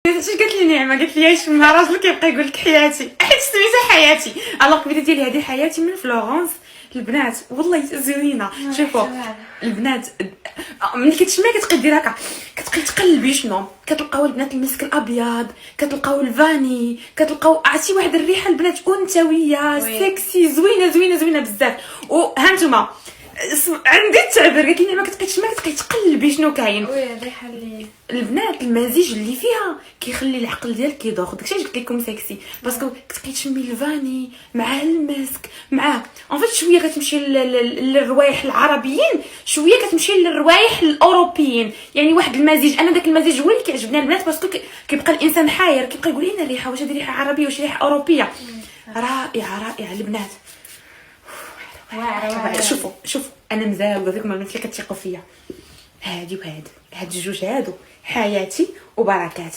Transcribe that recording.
اش قالت لي نعمه؟ قالت لي شمها راجلك يبقى يقول لك حياتي، حيت سميتها حياتي. الوغ البنات ديالي هذه حياتي من فلورنس. البنات والله زوينه. شوفوا البنات ملي كتشمي كتبقاي دير هكا، كتبقاي تقلبي شنو كتلقاو البنات المسك الابيض، كتلقاو الفاني، كتلقاو عرفتي واحد الريحه البنات انثويه سكسي زوينه زوينه زوينه بزاف. وها نتوما عندي التعبير قالت لي ما كتبقاي تشمي كتبقاي تقلبي شنو كاين. وي الريحه اللي البنات المزيج اللي فيها كيخلي العقل ديالك كيدوخ. داكشي قلت لكم سكسي باسكو كتبقاي تشمي الفاني مع المسك مع اون فيت شويه كتمشي للروايح العربيين، شويه كتمشي للروايح الاوروبيين، يعني واحد المزيج. انا داك المزيج هو اللي كيعجبني البنات باسكو كيبقى الانسان حاير، كيبقى يقول لنا الريحه واش هذه ريحه عربيه واش ريحه اوروبيه. رائعه رائعه البنات. واعره. شوفوا انا مزال فيكم البنات اللي كتثقوا فيا. هادي وهاد الجوج هادو حياتي وبركات.